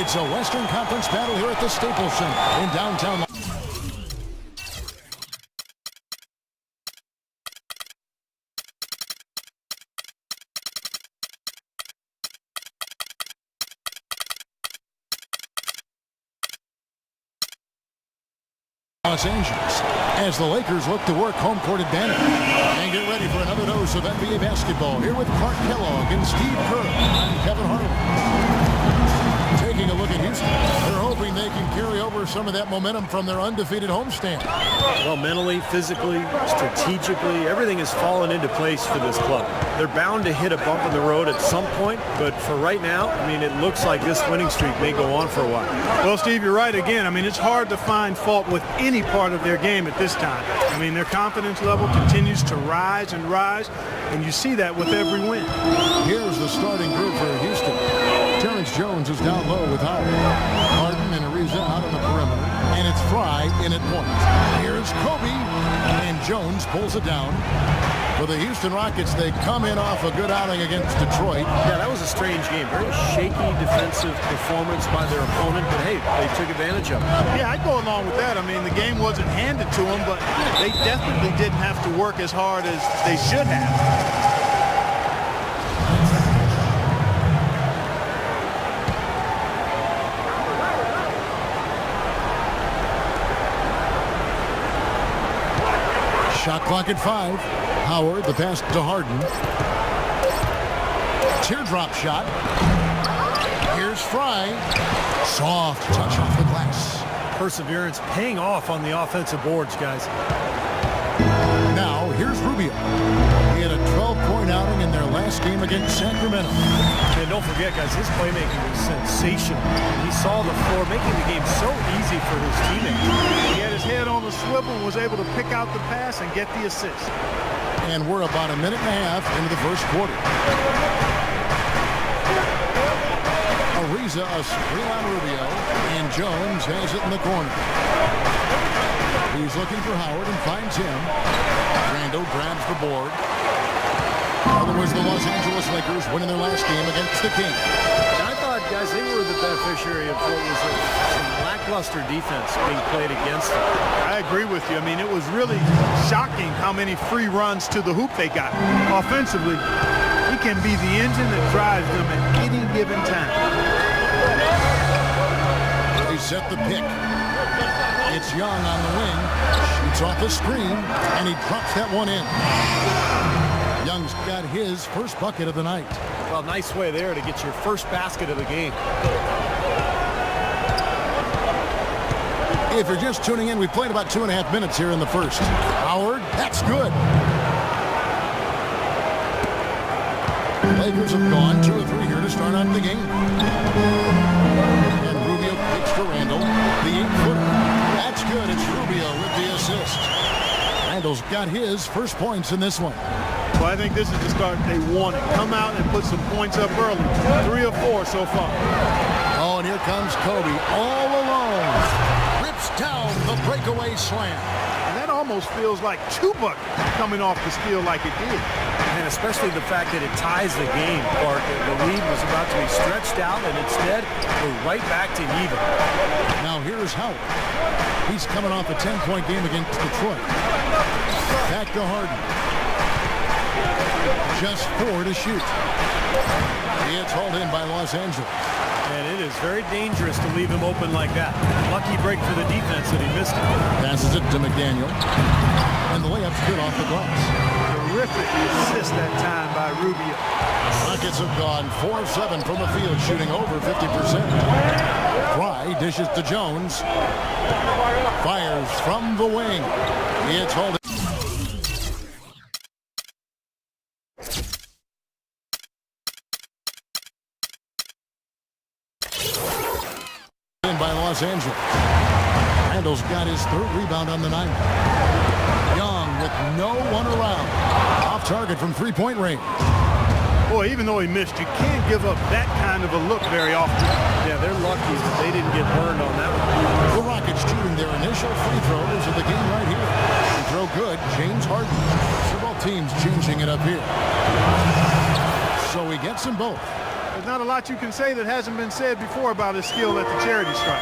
It's a Western Conference battle here at the Staples Center in downtown Los Angeles as the Lakers look to work home court advantage and get ready for another dose of NBA basketball here with Clark Kellogg and Steve Kerr. I'm Kevin Harlan. Taking a look at Houston, they're hoping they can carry over some of that momentum from their undefeated homestand. Well, mentally, physically, strategically, everything has fallen into place for this club. They're bound to hit a bump in the road at some point, but for right now, I mean, it looks like this winning streak may go on for a while. Well, Steve, you're right again. I mean, it's hard to find fault with any part of their game at this time. I mean, their confidence level continues to rise and rise, and you see that with every win. Here's the starting group for Houston. Terrence Jones is down low with Howard. Harden and Ariza out on the perimeter, and it's Fry in at point. Here's Kobe, and Jones pulls it down. For the Houston Rockets, they come in off a good outing against Detroit. Yeah, that was a strange game. Very shaky defensive performance by their opponent, but hey, they took advantage of it. Yeah, I'd go along with that. I mean, the game wasn't handed to them, but they definitely didn't have to work as hard as they should have. Shot clock at 5. Howard, the pass to Harden. Teardrop shot. Here's Fry. Soft touch off the glass. Perseverance paying off on the offensive boards, guys. Now, here's Rubio. He had a 12-point outing in their last game against Sacramento. And don't forget, guys, his playmaking was sensational. He saw the floor, making the game so easy for his teammates. He had his head on the swivel and was able to pick out the pass and get the assist. And we're about a minute and a half into the first quarter. Ariza, a screen on Rubio, and Jones has it in the corner. He's looking for Howard and finds him. Randall grabs the board. Otherwise, the Los Angeles Lakers winning their last game against the Kings. And I thought, guys, they were the beneficiary of what was some lackluster defense being played against them. I agree with you. I mean, it was really shocking how many free runs to the hoop they got. Offensively, he can be the engine that drives them at any given time. They set the pick. It's Young on the wing. Shoots off the screen, and he drops that one in. Young's got his first bucket of the night. Well, nice way there to get your first basket of the game. If you're just tuning in, we played about 2.5 minutes here in the first. Howard, that's good. Lakers have gone 2 or 3 here to start out the game. And Rubio kicks to Randall. The 8-footer. That's good. It's Rubio with the assist. Randall's got his first points in this one. Well, I think this is the start they wanted. Come out and put some points up early. 3 or 4 so far. Oh, and here comes Kobe all alone. Rips down the breakaway slam. And that almost feels like Chuba coming off the steal like it did. And especially the fact that it ties the game, Clark. The lead was about to be stretched out, and instead, we're right back to even. Now here's Howard. He's coming off a 10-point game against Detroit. Back to Harden. Just 4 to shoot. It's hauled in by Los Angeles. And it is very dangerous to leave him open like that. Lucky break for the defense that he missed it. Passes it to McDaniel. And the layup's good off the glass. Terrific assist that time by Rubio. Rockets have gone 4 of 7 from the field, shooting over 50%. Fry dishes to Jones. Fires from the wing. It's hauled in by Los Angeles. Randall's got his 3rd rebound on the night. Young with no one around. Off target from 3-point range. Boy, even though he missed, you can't give up that kind of a look very often. Yeah, they're lucky that they didn't get burned on that one. The Rockets shooting their initial free throws of the game right here. Free throw good, James Harden. So both teams changing it up here. So he gets them both. There's not a lot you can say that hasn't been said before about his skill at the charity stripe.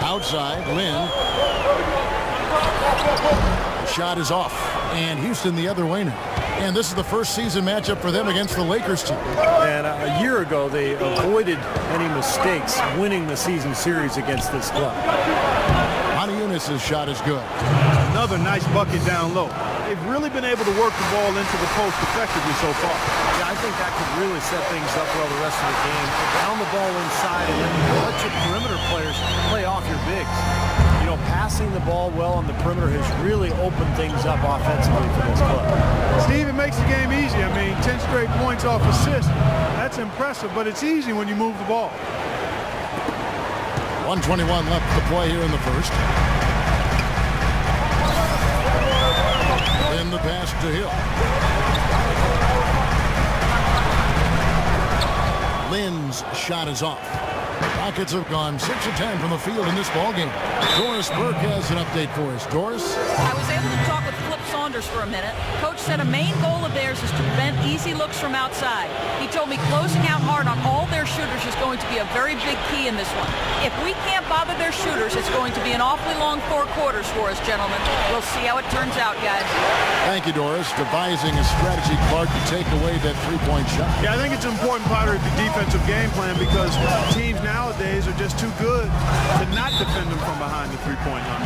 Outside, Lynn. The shot is off, and Houston the other way now. And this is the first season matchup for them against the Lakers team. And a year ago, they avoided any mistakes winning the season series against this club. Eunice's shot is good. Another nice bucket down low. They've really been able to work the ball into the post effectively so far. Yeah, I think that could really set things up well the rest of the game. Down the ball inside and then let your perimeter players play off your bigs. You know, passing the ball well on the perimeter has really opened things up offensively for this club. Steve, it makes the game easy. I mean, 10 straight points off assists. That's impressive, but it's easy when you move the ball. 1:21 left to play here in the first. In the pass to Hill. Lynn's shot is off. Rockets have gone 6 of 10 from the field in this ballgame. Doris Burke has an update for us. Doris? I was able to talk with Flip Saunders for a minute. Coach said a main goal of theirs is to prevent easy looks from outside. He told me closing out hard on all their shooters is going to be a very big key in this one. If we can't bother their shooters, it's going to be an awfully long 4 quarters for us, gentlemen. We'll see how it turns out, guys. Thank you, Doris. Devising a strategy, Clark, to take away that three-point shot. Yeah, I think it's an important part of the defensive game plan because teams nowadays are just too good to not defend them from behind the three-point line.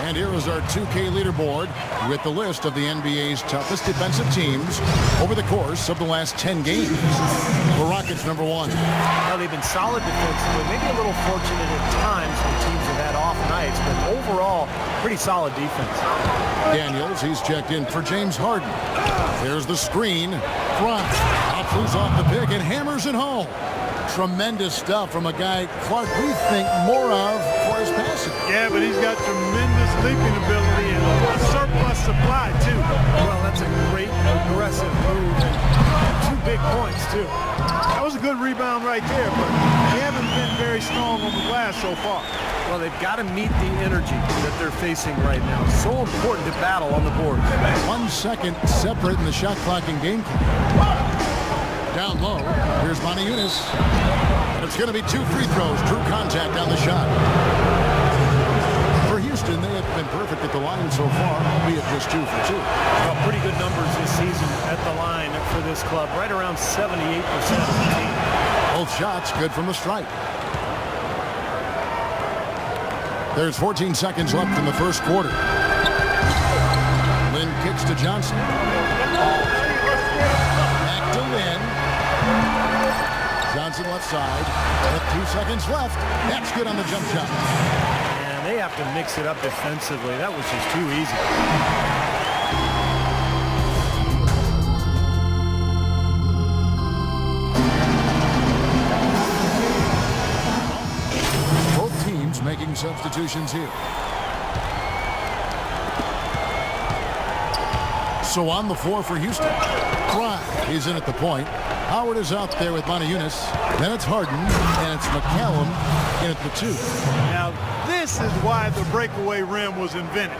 And here is our 2K leaderboard with the list of the NBA's toughest defensive teams over the course of the last 10 games. The Rockets, number 1. Now, they've been solid defensively, maybe a little fortunate at times when teams have had off nights, but overall, pretty solid defense. Daniels, he's checked in for James Harden. There's the screen. Front. Flew off the pick and hammers it home. Tremendous stuff from a guy, Clark, we think more of for his passing. Yeah, but he's got tremendous leaping ability and a surplus supply, too. Well, that's a great aggressive move and 2 big points, too. That was a good rebound right there, but they haven't been very strong on the glass so far. Well, they've got to meet the energy that they're facing right now. So important to battle on the board. 1 second separate in the shot clock and game clock. Down low, here's Eunice. And it's going to be 2 free throws. True contact on the shot. For Houston, they have been perfect at the line so far, albeit just 2 for 2. Well, pretty good numbers this season at the line for this club. Right around 78% of the team. Both shots good from the stripe. There's 14 seconds left in the first quarter. Lynn kicks to Johnson. Back to Lynn. Johnson left side. With 2 seconds left. That's good on the jump shot. And they have to mix it up defensively. That was just too easy. Making substitutions here. So on the floor for Houston. Bryant, he's in at the point. Howard is out there with Eunice. Then it's Harden, and it's McCallum in at the 2. Now, this is why the breakaway rim was invented.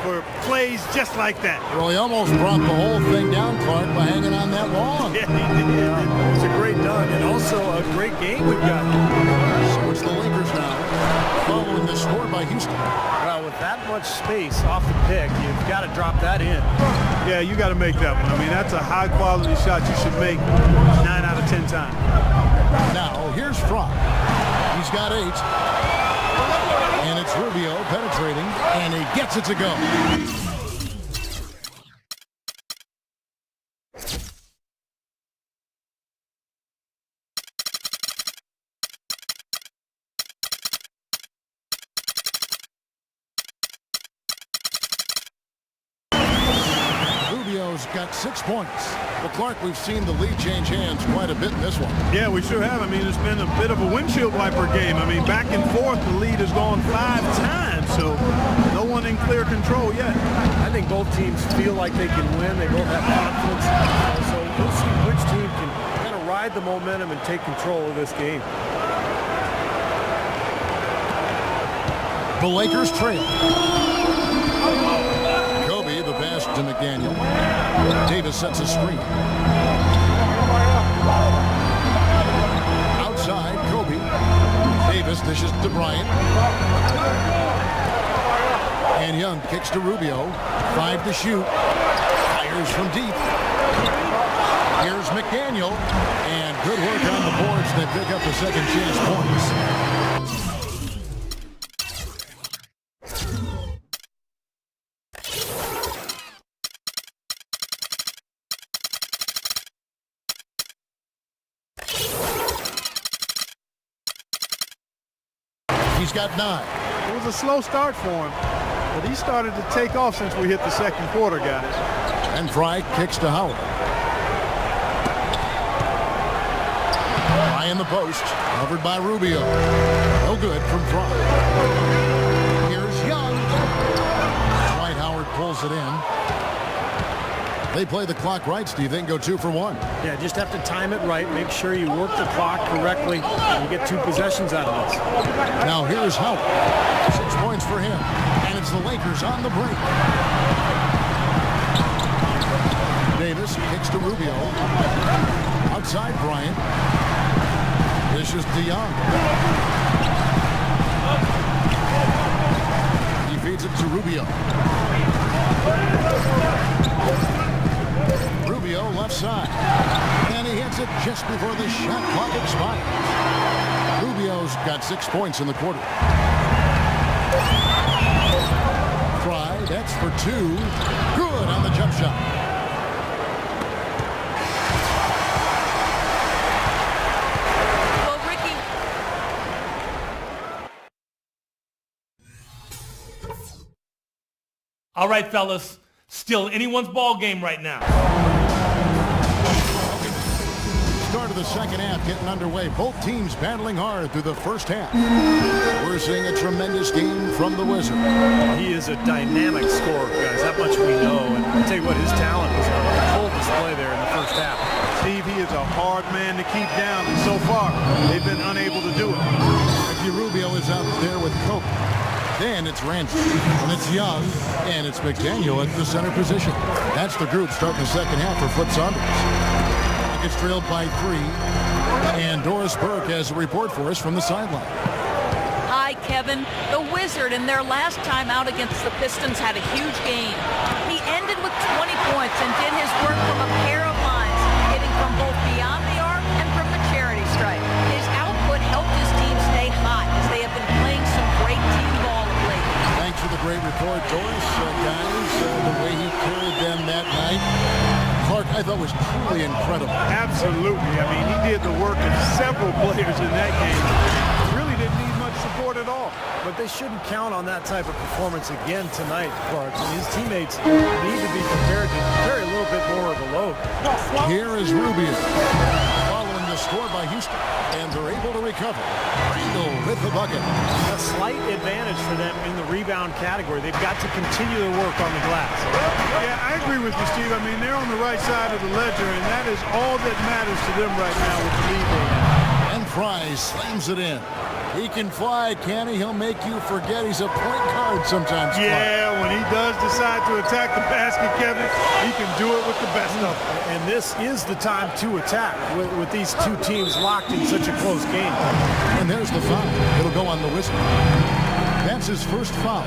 For plays just like that. Well, he almost brought the whole thing down, Clark, by hanging on that wall. Yeah, he did. It's a great dunk and also a great game we've got. So it's the Lakers now, following the score by Houston. Well, with that much space off the pick, you've got to drop that in. Yeah, you got to make that one. I mean, that's a high-quality shot you should make 9 out of 10 times. Now, here's Frock. He's got 8. And it's Rubio penetrating, and he gets it to go. Rubio's got 6 points. Well, Clark, we've seen the lead change hands quite a bit in this one. Yeah, we sure have. I mean, it's been a bit of a windshield wiper game. I mean, back and forth, the lead has gone 5 times, so no one in clear control yet. I think both teams feel like they can win. They both have confidence. So we'll see which team can kind of ride the momentum and take control of this game. The Lakers trail. Kobe, the pass to McDaniel. Davis sets a screen. Outside, Kobe. Davis dishes to Bryant. And Young kicks to Rubio. 5 to shoot. Fires from deep. Here's McDaniel. And good work on the boards. They pick up the second chance points. He's got 9. It was a slow start for him, but he started to take off since we hit the second quarter, guys. And Fry kicks to Howard. Fry in the post, covered by Rubio. No good from Fry. Here's Young. Dwight Howard pulls it in. They play the clock right, Steve. They can go 2 for 1. Yeah, just have to time it right. Make sure you work the clock correctly and get 2 possessions out of this. Now here's Howard. 6 points for him. And it's the Lakers on the break. Davis kicks to Rubio. Outside Bryant. This is DeYoung. He feeds it to Rubio. Rubio left side. And he hits it just before the shot clock expires. Rubio's got 6 points in the quarter. Fry, that's for 2. Good on the jump shot. Well, Ricky. All right, fellas. Still anyone's ball game right now. Start of the second half getting underway. Both teams battling hard through the first half. We're seeing a tremendous game from the Wizard. He is a dynamic scorer, guys. That much we know. And I'll tell you what, his talent was on full display there in the first half. Steve, he is a hard man to keep down, and so far, they've been unable to do it. Ricky Rubio is out there with Cope. Then it's Randall, and it's Young, and it's McDaniel at the center position. That's the group starting the second half for Flip Saunders. It's trailed by 3, and Doris Burke has a report for us from the sideline. Hi, Kevin. The Wizard in their last time out against the Pistons had a huge game. He ended with 20 points and did his work from a pair of lines, hitting from both beyond the arc and from the charity stripe. His output helped his team stay hot as they have been playing some great team ball of late. Thanks for the great report, Doris. Guys, the way he carried them that night, Clark, I thought was truly incredible. Absolutely. I mean, he did the work of several players in that game. Really didn't need much support at all. But they shouldn't count on that type of performance again tonight, Clark. And his teammates need to be prepared to carry a little bit more of the load. Here is Rubio, following the score by Houston, and they're able to recover. Randall with the bucket. A slight advantage for them in the rebound category. They've got to continue their work on the glass. Yeah, I agree with you, Steve. I mean, they're on the right side of the ledger, and that is all that matters to them right now with the lead they have. And Fry slams it in. He can fly, can he? He'll make you forget he's a point guard sometimes. Yeah, when he does decide to attack the basket, Kevin, he can do it with the best of them. And this is the time to attack with these 2 teams locked in such a close game. And there's the foul. It'll go on the Wizard. That's his first foul.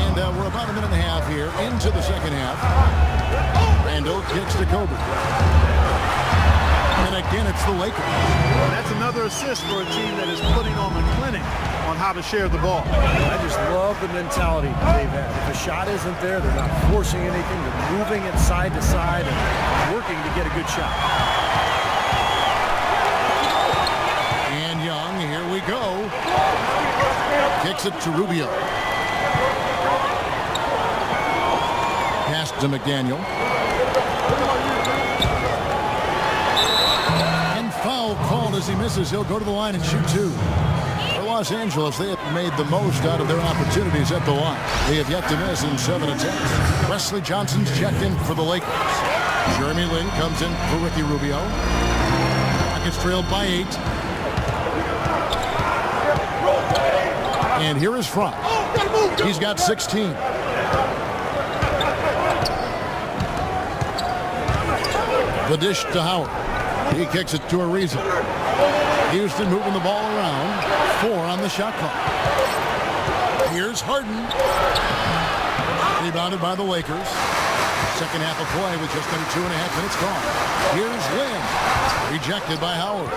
And we're about a minute and a half here into the second half. Randall kicks to Kobe. And again, it's the Lakers. That's another assist for a team that is putting on the clinic on how to share the ball. I just love the mentality they've had. If a shot isn't there, they're not forcing anything. They're moving it side to side and working to get a good shot. And Young, here we go. Kicks it to Rubio. Pass to McDaniel. Foul called as he misses. He'll go to the line and shoot 2. For Los Angeles, they have made the most out of their opportunities at the line. They have yet to miss in 7 attempts. Wesley Johnson's checked in for the Lakers. Jeremy Lin comes in for Ricky Rubio. Rockets trailed by 8. And here is Fry. He's got 16. The dish to Howard. He kicks it to Ariza. Houston moving the ball around. 4 on the shot clock. Here's Harden. Rebounded by the Lakers. Second half of play with just under 2.5 minutes gone. Here's Lynn. Rejected by Howard.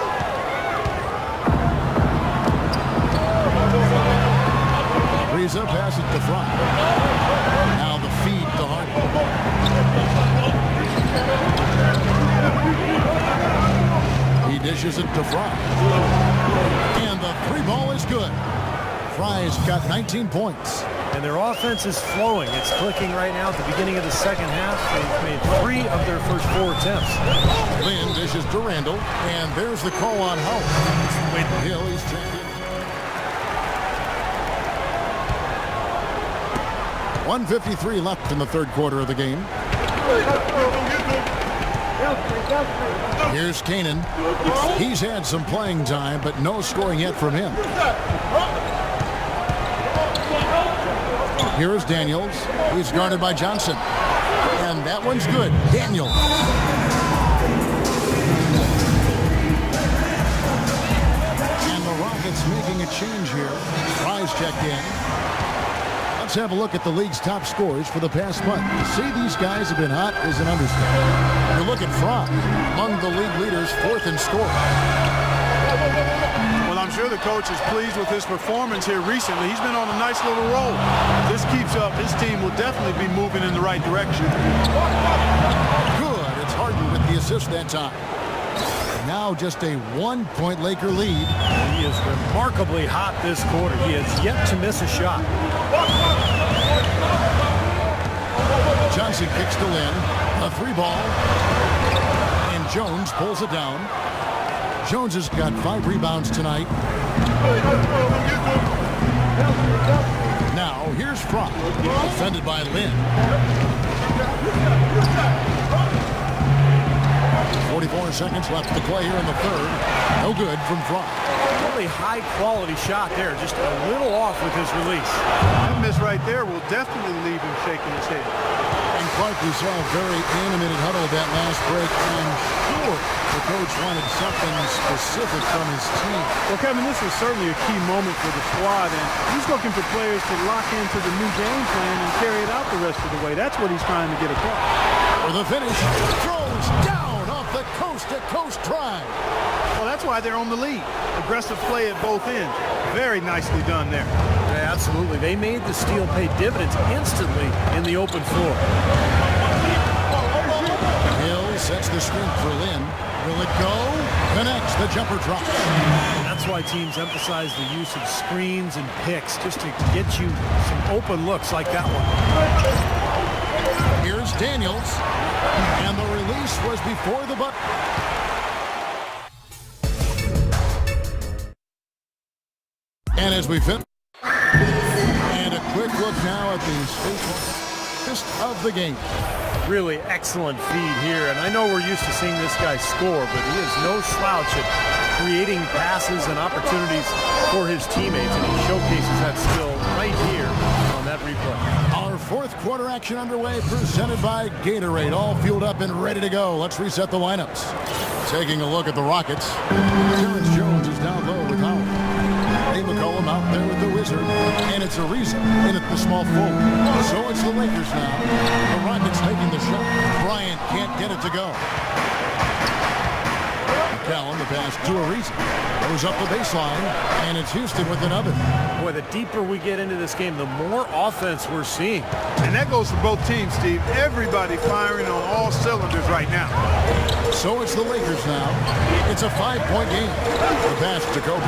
Ariza passes to Fry. Now the feed to Harden. He dishes it to Fry. And the 3 ball is good. Fry's got 19 points. And their offense is flowing. It's clicking right now at the beginning of the second half. They've made 3 of their first 4 attempts. Lynn dishes to Randall. And there's the call on Howard. Hill, he's checked in. 1:53 left in the third quarter of the game. Here's Kanan. He's had some playing time, but no scoring yet from him. Here is Daniels. He's guarded by Johnson. And that one's good. Daniels. And the Rockets making a change here. Fry's checked in. Let's have a look at the league's top scorers for the past month. To say these guys have been hot is an understatement. You look at Fry, among the league leaders, 4th in scoring. Well, I'm sure the coach is pleased with his performance here recently. He's been on a nice little roll. If this keeps up, his team will definitely be moving in the right direction. Good. It's Harden with the assist that time. Now just a 1-point Laker lead. He is remarkably hot this quarter. He has yet to miss a shot. Johnson kicks to Lynn. A 3 ball. And Jones pulls it down. Jones has got 5 rebounds tonight. Now here's Fry. Defended by Lynn. 44 seconds left to play here in the third. No good from Fry. Really high quality shot there. Just a little off with his release. That miss right there will definitely leave him shaking his head. And Clark, we saw a very animated huddle at that last break. I'm sure the coach wanted something specific from his team. Well, Kevin, this was certainly a key moment for the squad, and he's looking for players to lock into the new game plan and carry it out the rest of the way. That's what he's trying to get across. For the finish, throws down off the coast-to-coast drive. Well, that's why they're on the lead. Aggressive play at both ends. Very nicely done there. Yeah, absolutely. They made the steal pay dividends instantly in the open floor. Hill sets the screen for Lynn. Will it go? Connects. The jumper drop. That's why teams emphasize the use of screens and picks just to get you some open looks like that one. Here's Daniels. And the release was before the bucket. And as we fit, and a quick look now at the space of the game. Really excellent feed here, and I know we're used to seeing this guy score, but he is no slouch at creating passes and opportunities for his teammates, and he showcases that skill right here on that replay. Our fourth quarter action underway, presented by Gatorade, all fueled up and ready to go. Let's reset the lineups. Taking a look at the Rockets, Terrence Jones is down low with Howard. McCollum out there with the Wizard, and it's Ariza in at the small forward. So it's the Lakers now. The Rockets taking the shot. Bryant can't get it to go. McCallum, the pass to Ariza. Goes up the baseline, and it's Houston with another. Boy, the deeper we get into this game, the more offense we're seeing. And that goes for both teams, Steve. Everybody firing on all cylinders right now. So it's the Lakers now. It's a 5-point game. The pass to Kobe.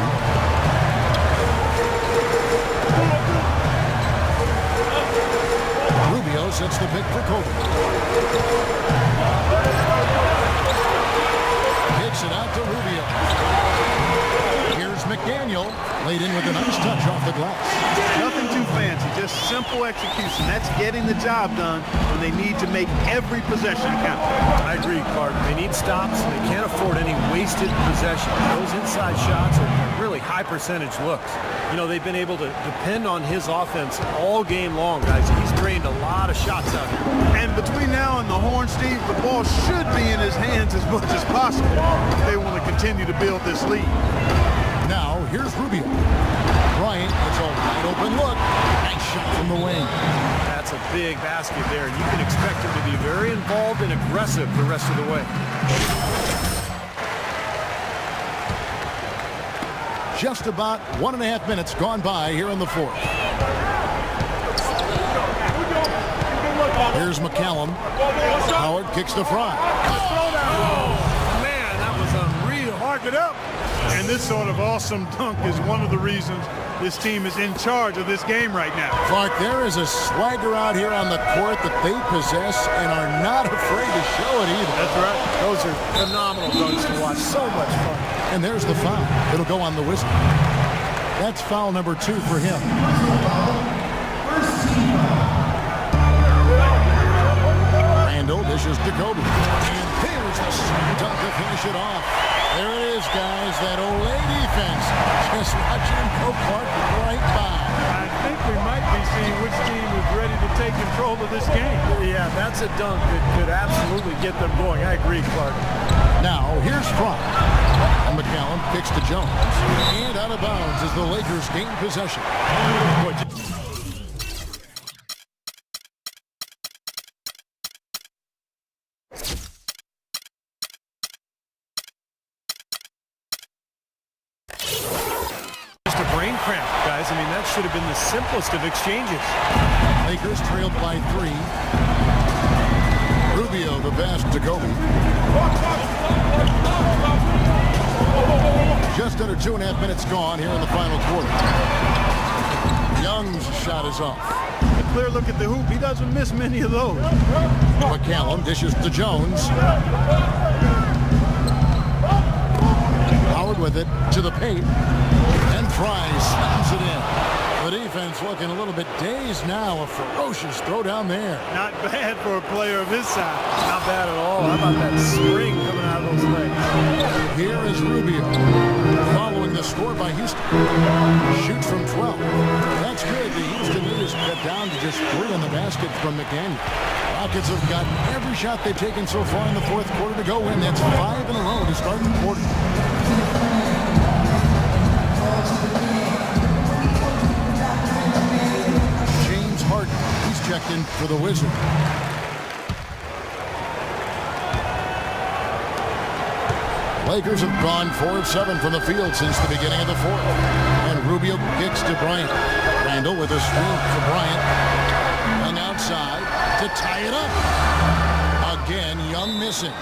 Rubio sets the pick for Kobe. Kicks it out to Rubio. Here's McDaniel, laid in with a nice touch off the glass. Nothing too fancy, just simple execution. That's getting the job done when they need to make every possession count. I agree, Clark. They need stops, and they can't afford any wasted possessions. Those inside shots are really high percentage looks. You know, they've been able to depend on his offense all game long, guys. He's drained a lot of of shots out here. And between now and the horn, Steve, the ball should be in his hands as much as possible if they want to continue to build this lead. Now, here's Rubio. Bryant, it's a wide open look. Nice shot from the wing. That's a big basket there. You can expect him to be very involved and aggressive the rest of the way. Just about 1.5 minutes gone by here in the fourth. Here's McCallum. Howard kicks to Fry. Man, that was unreal. Mark it up. And this sort of awesome dunk is one of the reasons this team is in charge of this game right now. Clark, there is a swagger out here on the court that they possess and are not afraid to show it either. That's right. Those are phenomenal dunks to watch. So much fun. And there's the foul. It'll go on the whistle. That's foul number 2 for him. Randall dishes to Kobe. And here's the slam dunk to finish it off. There it is, guys. That Olay defense. Just watching him go Clark right by. I think we might be seeing which team is ready to take control of this game. Yeah, that's a dunk that could absolutely get them going. I agree, Clark. Now, here's Fry. And McCallum kicks to Jones. And out of bounds as the Lakers gain possession. Just a brain cramp, guys. I mean, that should have been the simplest of exchanges. Lakers trailed by 3. Rubio the pass to Kobe. Just under 2.5 minutes gone here in the final quarter. Young's shot is off. A clear look at the hoop. He doesn't miss many of those. McCallum dishes to Jones. Howard with it to the paint. And Fry slams it in. The defense looking a little bit dazed now. A ferocious throw down there. Not bad for a player of his size. Not bad at all. How about that spring coming out of those legs? Here is Rubio. Following the score by Houston. Shoots from 12. That's good. The Houston lead is cut down to just 3 on the basket from McDaniel. Rockets have gotten every shot they've taken so far in the fourth quarter to go in. That's 5 in a row to start the quarter. James Harden. He's checked in for the Wizards. Lakers have gone 4 of 7 from the field since the beginning of the fourth. And Rubio kicks to Bryant. Randall with a screen for Bryant. Young outside to tie it up. Again, Young missing.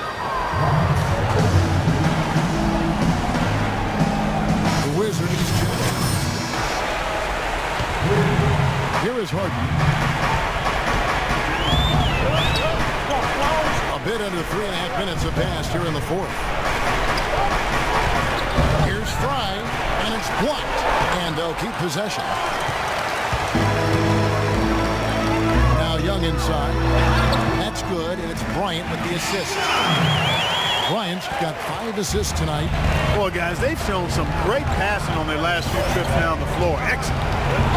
The Wizards is checked. Here is Harden. A bit under 3.5 minutes have passed here in the fourth. Here's Fry, and it's blocked. And they'll keep possession. Now Young inside. That's good, and it's Bryant with the assist. Bryant's got 5 assists tonight. Boy, guys, they've shown some great passing on their last few trips down the floor. Excellent.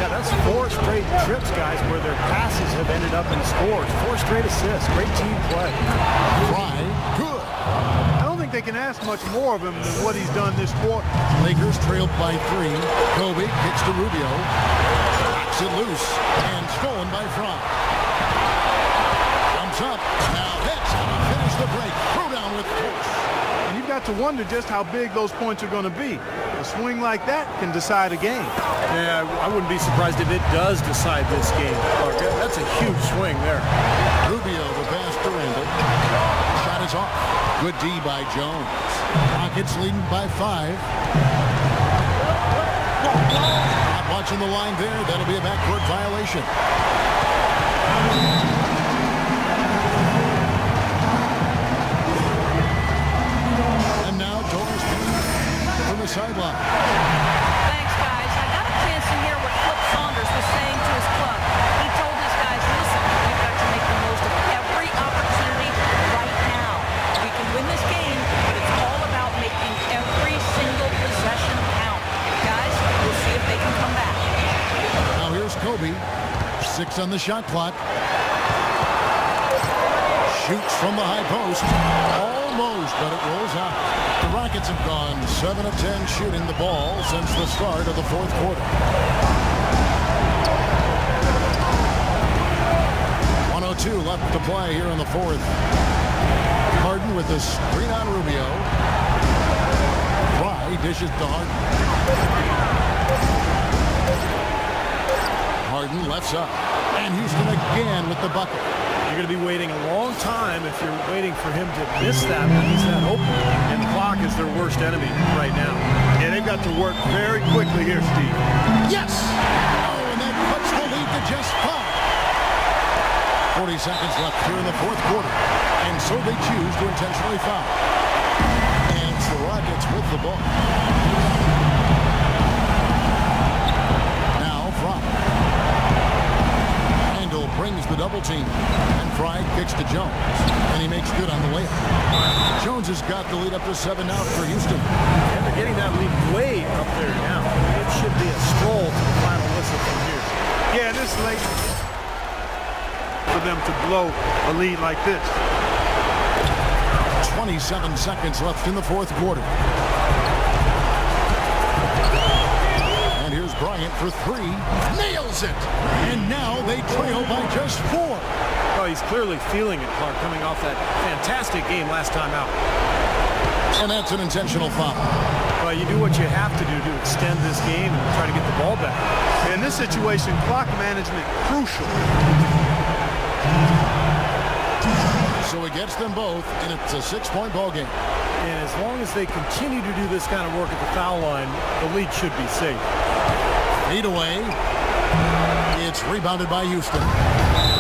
Yeah, that's 4 straight trips, guys, where their passes have ended up in scores. 4 straight assists. Great team play. Fry, good. I don't think they can ask much more of him than what he's done this quarter. Lakers trailed by 3. Kobe kicks to Rubio. Knocks it loose. And stolen by Fry. Comes up. Now that's how to finish the break. Throw down with force. And you've got to wonder just how big those points are going to be. A swing like that can decide a game. Yeah, I wouldn't be surprised if it does decide this game. That's a huge swing there. Rubio the pass to Randall. Shot is off. Good D by Jones. Rockets leading by 5. Not watching the line there. That'll be a backcourt violation. And now Doris from the sideline. Thanks, guys. I got a chance to hear what Flip Saunders was saying to his club. He told his guys, listen, we've got to make the most of every opportunity right now. We can win this game, but it's all about making every single possession count. Guys, we'll see if they can come back. Now here's Kobe. 6 on the shot clock. shoots from the high post. Almost, but it rolls out. The Rockets have gone 7 of 10 shooting the ball since the start of the fourth quarter. 1:02 left to play here in the fourth. Harden with the screen on Rubio. Fry dishes to Harden. Harden left side. And Houston again with the bucket. You're going to be waiting a long time if you're waiting for him to miss that when he's that open. And the clock is their worst enemy right now. Yeah, they've got to work very quickly here, Steve. Yes! Oh, and that puts the lead to just 5. 40 seconds left here in the fourth quarter. And so they choose to intentionally foul. And it's the Rockets with the ball. Now Fry. Randall brings the double team. And Fry kicks to Jones. And he makes good on the layup. Jones has got the lead up to 7 now for Houston. And they're getting that lead way up there now. It should be a stroll to the final whistle from here. Yeah, this late for them to blow a lead like this. 27 seconds left in the fourth quarter. And here's Bryant for 3. Nails it! And now they trail by just 4. Oh, he's clearly feeling it, Clark, coming off that fantastic game last time out. And that's an intentional foul. Well, you do what you have to do to extend this game and try to get the ball back. In this situation, clock management crucial. So he gets them both, and it's a 6-point ball game. And as long as they continue to do this kind of work at the foul line, the lead should be safe. Fade away. It's rebounded by Houston.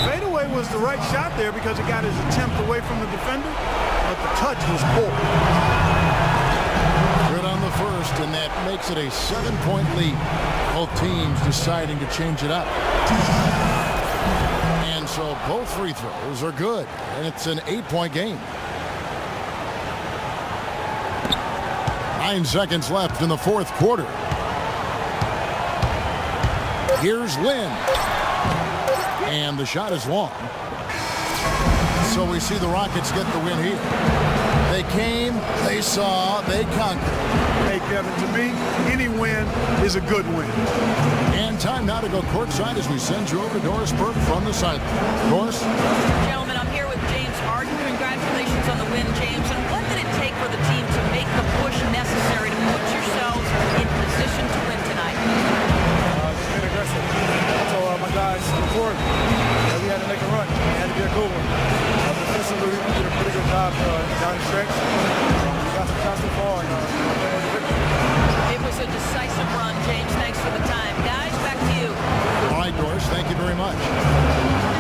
Fadeaway was the right shot there because it got his attempt away from the defender, but the touch was poor. Good on the first, and that makes it a 7-point lead. Both teams deciding to change it up. And so both free throws are good, and it's an 8-point game. 9 seconds left in the fourth quarter. Here's Lynn. And the shot is long. So we see the Rockets get the win here. They came, they saw, they conquered. Hey, Kevin, to me, any win is a good win. And time now to go courtside as we send you over to Doris Burke from the sideline. Doris? Gentlemen, I'm here with James Harden. Congratulations on the win, James. And what did it take for the team to make the push necessary to put yourselves in position to win tonight? Just being aggressive. I told my guys before that we had to make a run. It had to be a good one. Defensively, we did a pretty good job down the stretch. We got some shots to fall, and It was a decisive run, James. Thanks for the time. Guys, back to you. All right, Doris, thank you very much.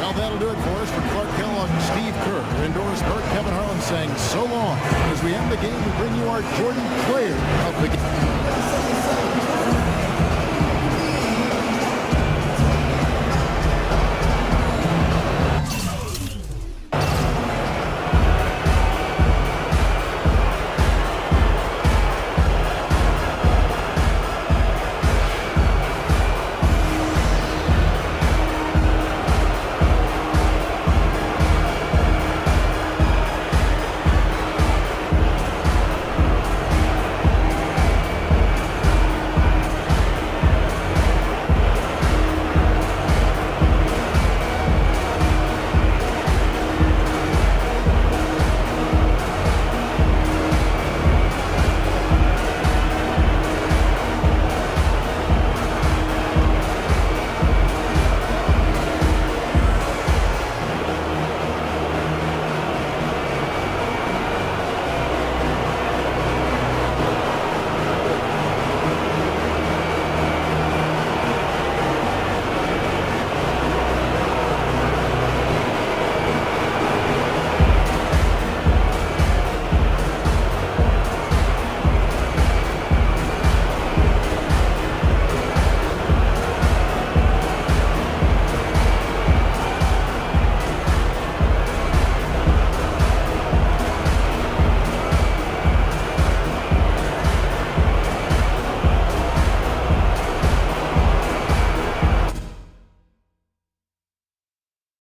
Well, that'll do it for us. For Clark Kellogg, Steve Kerr, and Doris Burke, Kevin Harlan saying so long. As we end the game, we bring you our Jordan Player of the Game.